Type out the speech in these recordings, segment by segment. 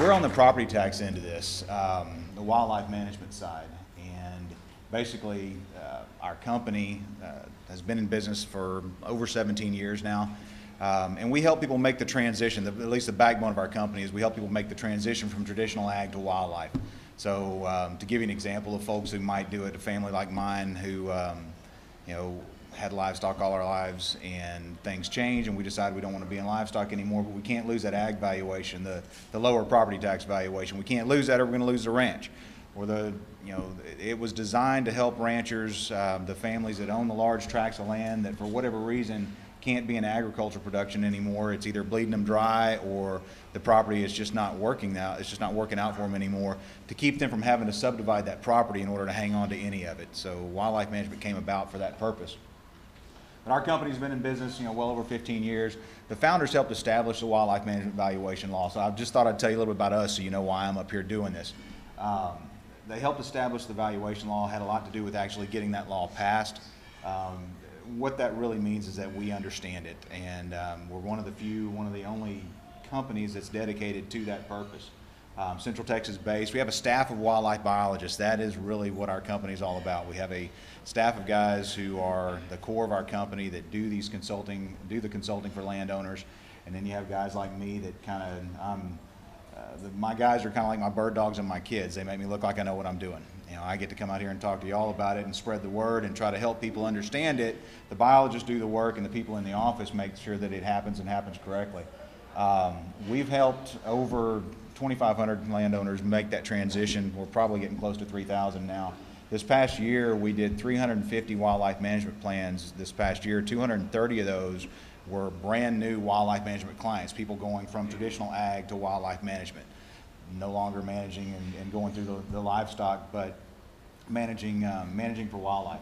We're on the property tax end of this, the wildlife management side, and basically our company has been in business for over 17 years now, and we help people make the transition. At least the backbone of our company is we help people make the transition from traditional ag to wildlife. So to give you an example of folks who might do it, a family like mine who had livestock all our lives, and things change and we decide we don't want to be in livestock anymore, but we can't lose that ag valuation, the lower property tax valuation. We can't lose that or we're going to lose the ranch. Or it was designed to help ranchers, the families that own the large tracts of land that for whatever reason can't be in agriculture production anymore. It's either bleeding them dry or the property is just not working now. It's just not working out for them anymore, to keep them from having to subdivide that property in order to hang on to any of it. So wildlife management came about for that purpose. But our company's been in business, well over 15 years. The founders helped establish the wildlife management valuation law. So I just thought I'd tell you a little bit about us so you know why I'm up here doing this. They helped establish the valuation law, had a lot to do with actually getting that law passed. What that really means is that we understand it, and we're one of the only companies that's dedicated to that purpose. Central Texas based. We have a staff of wildlife biologists. That is really what our company is all about. We have a staff of guys who are the core of our company that do the consulting for landowners, and then you have guys like me that my guys are kind of like my bird dogs and my kids. They make me look like I know what I'm doing. I get to come out here and talk to you all about it and spread the word and try to help people understand it. The biologists do the work and the people in the office make sure that it happens and happens correctly. We've helped over 2,500 landowners make that transition. We're probably getting close to 3,000 now. This past year, we did 350 wildlife management plans this past year. 230 of those were brand new wildlife management clients, people going from traditional ag to wildlife management. No longer managing and going through the livestock, but managing for wildlife.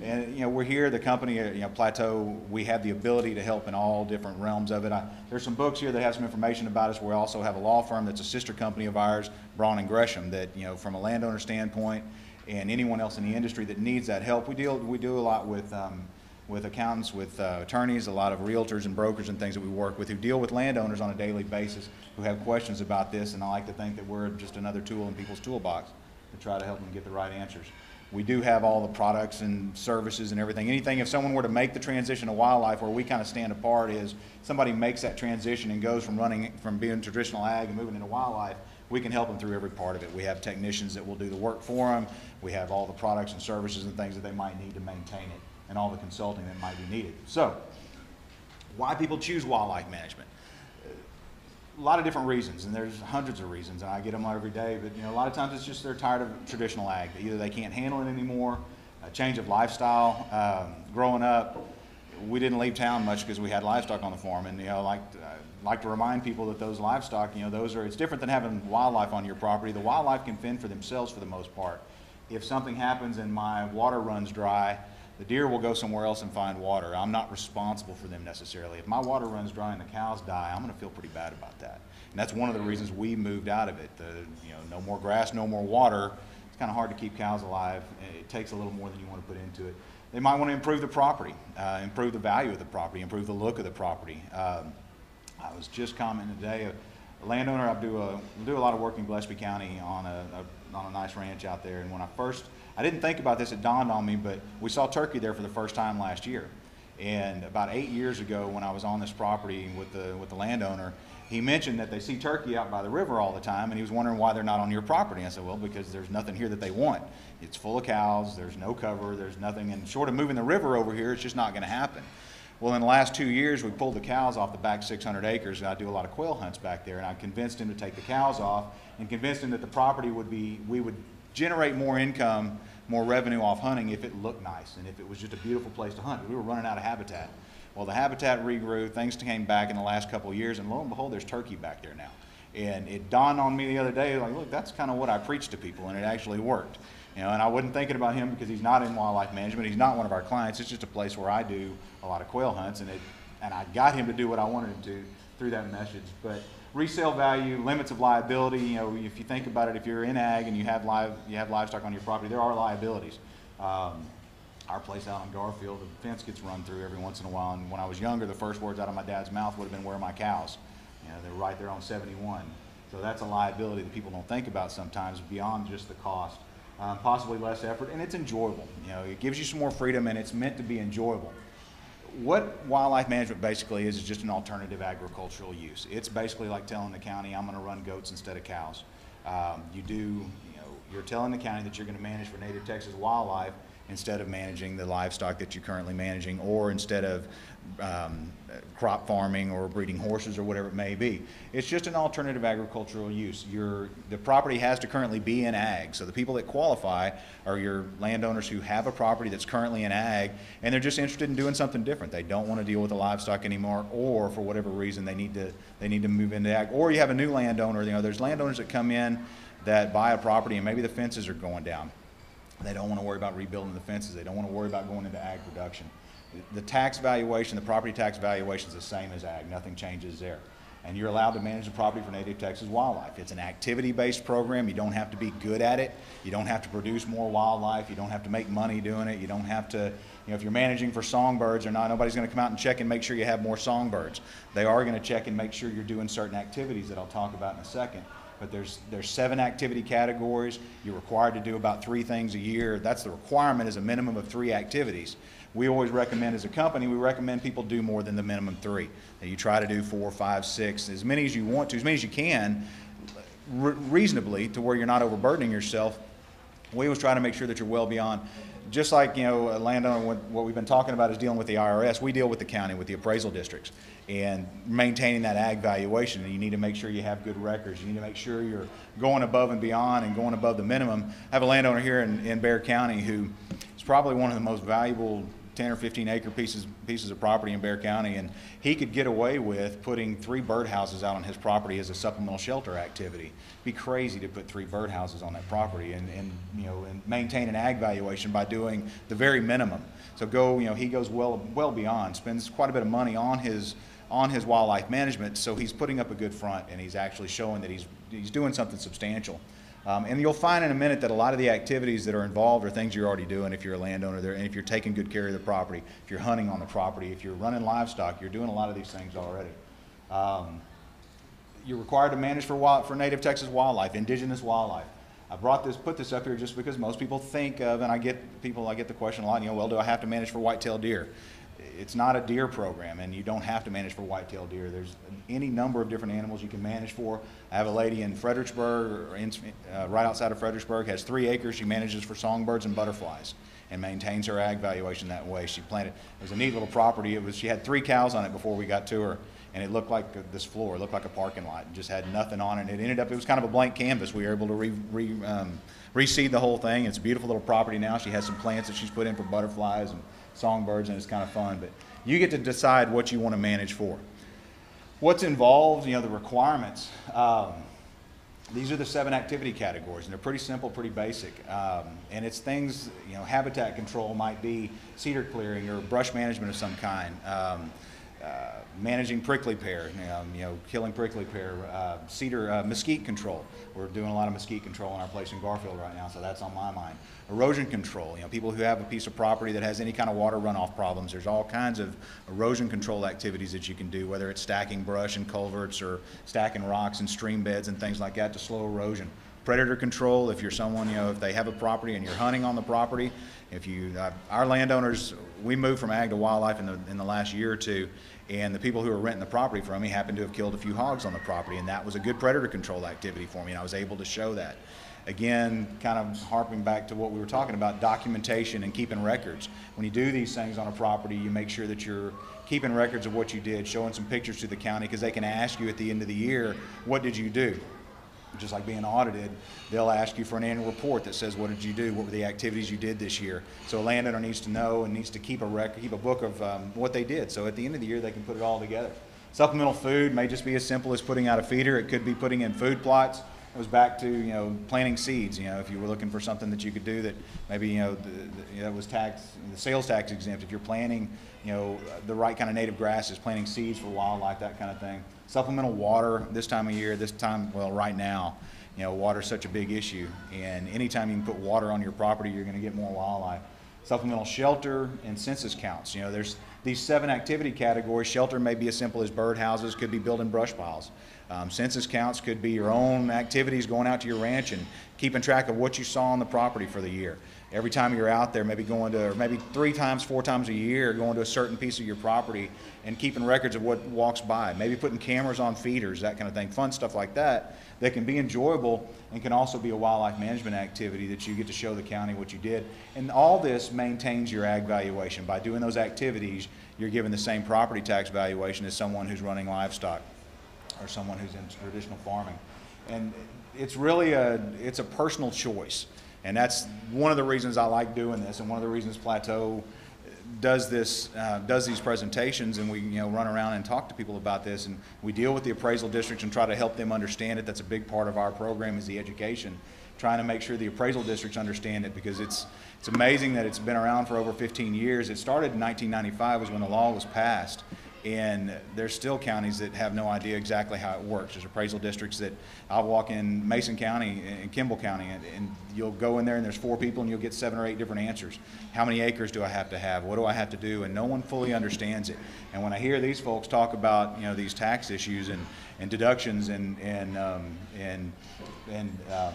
And we're here, the company, Plateau, we have the ability to help in all different realms of it. There's some books here that have some information about us. We also have a law firm that's a sister company of ours, Braun and Gresham, that from a landowner standpoint and anyone else in the industry that needs that help, we do a lot with accountants, with attorneys, a lot of realtors and brokers and things that we work with who deal with landowners on a daily basis who have questions about this, and I like to think that we're just another tool in people's toolbox to try to help them get the right answers. We do have all the products and services and everything. If someone were to make the transition to wildlife, where we kind of stand apart is somebody makes that transition and goes from being traditional ag and moving into wildlife, we can help them through every part of it. We have technicians that will do the work for them. We have all the products and services and things that they might need to maintain it, and all the consulting that might be needed. So, why people choose wildlife management? A lot of different reasons, and there's hundreds of reasons, and I get them every day, but a lot of times it's just they're tired of traditional ag. Either they can't handle it anymore, a change of lifestyle. Growing up, we didn't leave town much because we had livestock on the farm, and like to remind people that those livestock, it's different than having wildlife on your property. The wildlife can fend for themselves for the most part. If something happens and my water runs dry, the deer will go somewhere else and find water. I'm not responsible for them necessarily. If my water runs dry and the cows die, I'm going to feel pretty bad about that. And that's one of the reasons we moved out of it. No more grass, no more water. It's kind of hard to keep cows alive. It takes a little more than you want to put into it. They might want to improve the property, improve the value of the property, improve the look of the property. I was just commenting today, a landowner, I do a lot of work in Gillespie County on a nice ranch out there, and when I didn't think about this, it dawned on me, but we saw turkey there for the first time last year. And about 8 years ago, when I was on this property with the landowner, he mentioned that they see turkey out by the river all the time, and he was wondering why they're not on your property. I said, well, because there's nothing here that they want. It's full of cows, there's no cover, there's nothing, and short of moving the river over here, it's just not going to happen. Well, in the last 2 years, we pulled the cows off the back 600 acres, and I do a lot of quail hunts back there, and I convinced him to take the cows off and convinced him that the property we would generate more income, more revenue off hunting if it looked nice and if it was just a beautiful place to hunt. We were running out of habitat. Well, the habitat regrew, things came back in the last couple of years, and lo and behold, there's turkey back there now. And it dawned on me the other day, like, look, that's kind of what I preach to people, and it actually worked. And I wasn't thinking about him because he's not in wildlife management. He's not one of our clients. It's just a place where I do a lot of quail hunts, and I got him to do what I wanted him to through that message. But resale value, limits of liability. If you think about it, if you're in ag and you have livestock on your property, there are liabilities. Our place out on Garfield, the fence gets run through every once in a while. And when I was younger, the first words out of my dad's mouth would have been, "Where are my cows?" They're right there on 71. So that's a liability that people don't think about sometimes beyond just the cost. Possibly less effort, and it's enjoyable. You know, it gives you some more freedom, and it's meant to be enjoyable. What wildlife management basically is just an alternative agricultural use. It's basically like telling the county, I'm going to run goats instead of cows. You're telling the county that you're going to manage for native Texas wildlife instead of managing the livestock that you're currently managing, or instead of crop farming or breeding horses or whatever it may be. It's just an alternative agricultural use. The property has to currently be in ag, so the people that qualify are your landowners who have a property that's currently in ag, and they're just interested in doing something different. They don't want to deal with the livestock anymore, or for whatever reason they need to move into ag. Or you have a new landowner. You know, there's landowners that come in that buy a property and maybe the fences are going down. They don't want to worry about rebuilding the fences. They don't want to worry about going into ag production. The tax valuation, the property tax valuation is the same as ag. Nothing changes there. And you're allowed to manage the property for native Texas wildlife. It's an activity-based program. You don't have to be good at it. You don't have to produce more wildlife. You don't have to make money doing it. You don't have to, you know, if you're managing for songbirds or not, nobody's going to come out and check and make sure you have more songbirds. They are going to check and make sure you're doing certain activities that I'll talk about in a second. But there's 7 activity categories. You're required to do about 3 things a year. That's the requirement, is a minimum of 3 activities. We always recommend, as a company, we recommend people do more than the minimum 3. That you try to do 4, 5, 6, as many as you want to, as many as you can, reasonably, to where you're not overburdening yourself. We always try to make sure that you're well beyond. Just like, you know, a landowner, what we've been talking about is dealing with the IRS. We deal with the county, with the appraisal districts, and maintaining that ag valuation. And you need to make sure you have good records. You need to make sure you're going above and beyond and going above the minimum. I have a landowner here in Bexar County who is probably one of the most valuable 10 or 15 acre pieces of property in Bexar County, and he could get away with putting 3 birdhouses out on his property as a supplemental shelter activity. It'd be crazy to put 3 birdhouses on that property and maintain an ag valuation by doing the very minimum. So he goes well beyond, spends quite a bit of money on his wildlife management, so he's putting up a good front, and he's actually showing that he's doing something substantial. And you'll find in a minute that a lot of the activities that are involved are things you're already doing if you're a landowner there, and if you're taking good care of the property, if you're hunting on the property, if you're running livestock, you're doing a lot of these things already. You're required to manage for native Texas wildlife, indigenous wildlife. I put this up here just because most people think of, and I get the question a lot, well, do I have to manage for white-tailed deer? It's not a deer program, and you don't have to manage for white-tailed deer. There's any number of different animals you can manage for. I have a lady in Fredericksburg, right outside of Fredericksburg, has 3 acres. She manages for songbirds and butterflies and maintains her ag valuation that way. It was a neat little property. She had 3 cows on it before we got to her, and it looked like this floor. It looked like a parking lot. It just had nothing on it. It was kind of a blank canvas. We were able to reseed the whole thing. It's a beautiful little property now. She has some plants that she's put in for butterflies and songbirds, and it's kind of fun. But you get to decide what you want to manage for. What's involved, the requirements. These are the 7 activity categories, and they're pretty simple, pretty basic. And it's things, habitat control might be cedar clearing or brush management of some kind. Managing prickly pear, killing prickly pear, cedar, mesquite control. We're doing a lot of mesquite control in our place in Garfield right now, so that's on my mind. Erosion control, people who have a piece of property that has any kind of water runoff problems, there's all kinds of erosion control activities that you can do, whether it's stacking brush and culverts or stacking rocks and stream beds and things like that to slow erosion. Predator control, if you're someone, if they have a property and you're hunting on the property, our landowners, we moved from ag to wildlife in the last year or two, and the people who were renting the property from me happened to have killed a few hogs on the property, and that was a good predator control activity for me, and I was able to show that. Again, kind of harping back to what we were talking about, documentation and keeping records. When you do these things on a property, you make sure that you're keeping records of what you did, showing some pictures to the county, because they can ask you at the end of the year, what did you do? Just like being audited, they'll ask you for an annual report that says, what did you do? What were the activities you did this year? So a landowner needs to know and needs to keep a book of what they did. So at the end of the year, they can put it all together. Supplemental food may just be as simple as putting out a feeder. It could be putting in food plots. It goes back to, planting seeds. If you were looking for something that you could do that maybe, that was the sales tax exempt. If you're planting, the right kind of native grasses, planting seeds for wildlife, that kind of thing. Supplemental water this time of year, right now, water's such a big issue, and anytime you can put water on your property, you're going to get more wildlife. Supplemental shelter and census counts. There's these 7 activity categories. Shelter may be as simple as birdhouses, could be building brush piles. Census counts could be your own activities going out to your ranch and keeping track of what you saw on the property for the year. Every time you're out there, maybe going to, or maybe 3 times, 4 times a year, going to a certain piece of your property and keeping records of what walks by. Maybe putting cameras on feeders, that kind of thing. Fun stuff like that that can be enjoyable and can also be a wildlife management activity that you get to show the county what you did. And all this maintains your ag valuation. By doing those activities, you're given the same property tax valuation as someone who's running livestock or someone who's in traditional farming. And it's really it's a personal choice. And that's one of the reasons I like doing this, and one of the reasons Plateau does these presentations, and we run around and talk to people about this, and we deal with the appraisal districts and try to help them understand it. That's a big part of our program, is the education, trying to make sure the appraisal districts understand it, because it's amazing that it's been around for over 15 years. It started in 1995 was when the law was passed. And there's still counties that have no idea exactly how it works. There's appraisal districts that I'll walk in Mason County and Kimball County, and you'll go in there and there's 4 people and you'll get 7 or 8 different answers. How many acres do I have to have? What do I have to do? And no one fully understands it. And when I hear these folks talk about these tax issues and deductions and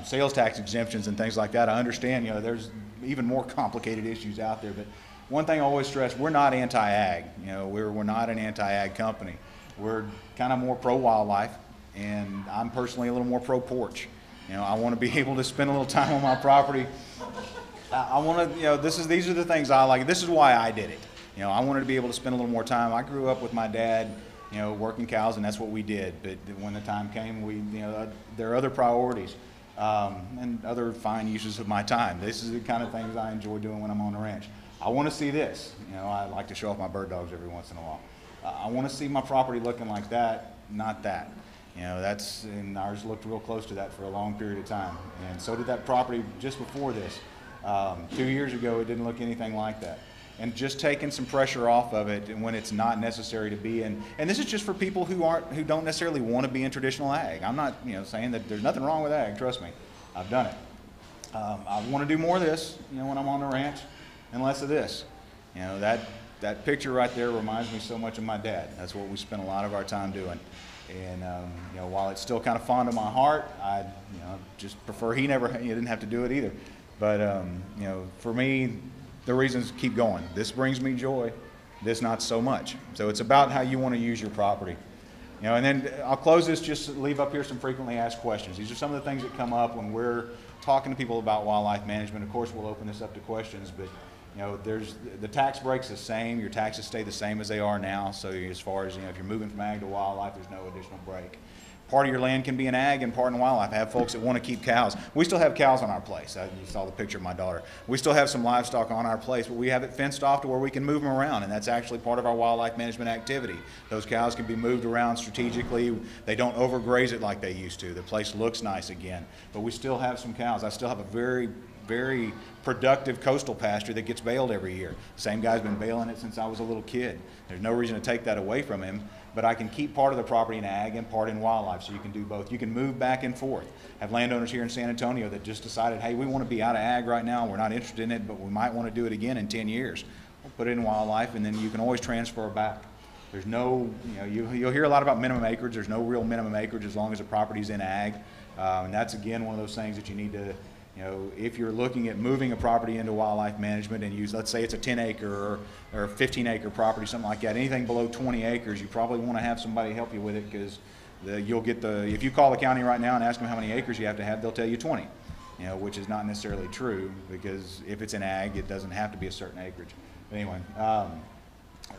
sales tax exemptions and things like that, I understand there's even more complicated issues out there. But one thing I always stress, we're not anti-ag. We're not an anti-ag company. We're kind of more pro-wildlife, and I'm personally a little more pro-porch. I want to be able to spend a little time on my property. I want to, these are the things I like. This is why I did it. I wanted to be able to spend a little more time. I grew up with my dad, working cows, and that's what we did. But when the time came, there are other priorities and other fine uses of my time. This is the kind of things I enjoy doing when I'm on the ranch. I want to see this. I like to show off my bird dogs every once in a while. I want to see my property looking like that, not that. And ours looked real close to that for a long period of time. And so did that property just before this. 2 years ago, it didn't look anything like that. And just taking some pressure off of it, and when it's not necessary to be in. And this is just for people who don't necessarily want to be in traditional ag. I'm not saying that there's nothing wrong with ag. Trust me, I've done it. I want to do more of this when I'm on the ranch. And less of this. That picture right there reminds me so much of my dad. That's what we spent a lot of our time doing. And while it's still kind of fond of my heart, I just prefer he didn't have to do it either. But for me, the reasons keep going. This brings me joy. This not so much. So it's about how you want to use your property. And then I'll close this, just leave up here some frequently asked questions. These are some of the things that come up when we're talking to people about wildlife management. Of course, we'll open this up to questions, but there's the tax break's the same. Your taxes stay the same as they are now. So as far as if you're moving from ag to wildlife, there's no additional break. Part of your land can be in ag and part in wildlife. I have folks that want to keep cows. We still have cows on our place. You saw the picture of my daughter. We still have some livestock on our place, but we have it fenced off to where we can move them around, and that's actually part of our wildlife management activity. Those cows can be moved around strategically. They don't overgraze it like they used to. The place looks nice again, but we still have some cows. I still have a very productive coastal pasture that gets baled every year. The same guy's been baling it since I was a little kid. There's no reason to take that away from him, but I can keep part of the property in ag and part in wildlife, so you can do both. You can move back and forth. I have landowners here in San Antonio that just decided, hey, we want to be out of ag right now. We're not interested in it, but we might want to do it again in 10 years. We'll put it in wildlife, and then you can always transfer back. There's no, you'll hear a lot about minimum acreage. There's no real minimum acreage as long as the property's in ag. And that's, again, one of those things that you need to, if you're looking at moving a property into wildlife management and use, let's say it's a 10-acre or 15-acre property, something like that, anything below 20 acres, you probably want to have somebody help you with it, because you'll get if you call the county right now and ask them how many acres you have to have, they'll tell you 20, which is not necessarily true, because if it's in ag, it doesn't have to be a certain acreage. But anyway,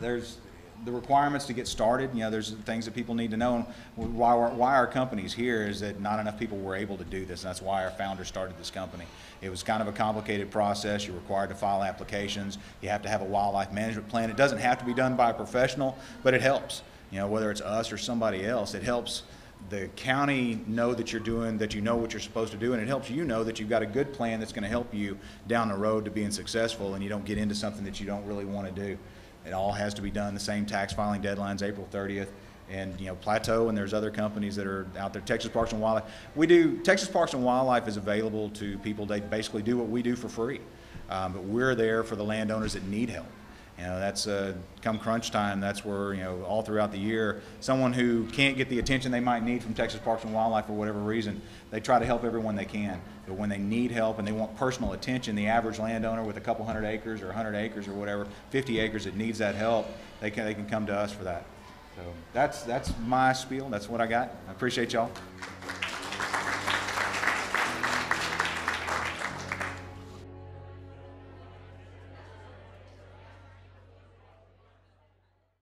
there's the requirements to get started. There's things that people need to know. Why our company's here is that not enough people were able to do this, and that's why our founder started this company. It was kind of a complicated process. You're required to file applications. You have to have a wildlife management plan. It doesn't have to be done by a professional, but it helps. Whether it's us or somebody else, it helps the county know that you know what you're supposed to do, and it helps you know that you've got a good plan that's going to help you down the road to being successful, and you don't get into something that you don't really want to do. It all has to be done. The same tax filing deadline's April 30th. And Plateau, and there's other companies that are out there. Texas Parks and Wildlife. Texas Parks and Wildlife is available to people. They basically do what we do for free. But we're there for the landowners that need help. You know, that's come crunch time, that's where, you know, all throughout the year, someone who can't get the attention they might need from Texas Parks and Wildlife for whatever reason, they try to help everyone they can. But when they need help and they want personal attention, the average landowner with a couple hundred acres or 100 acres or whatever, 50 acres that needs that help, they can come to us for that. So that's my spiel. That's what I got. I appreciate y'all.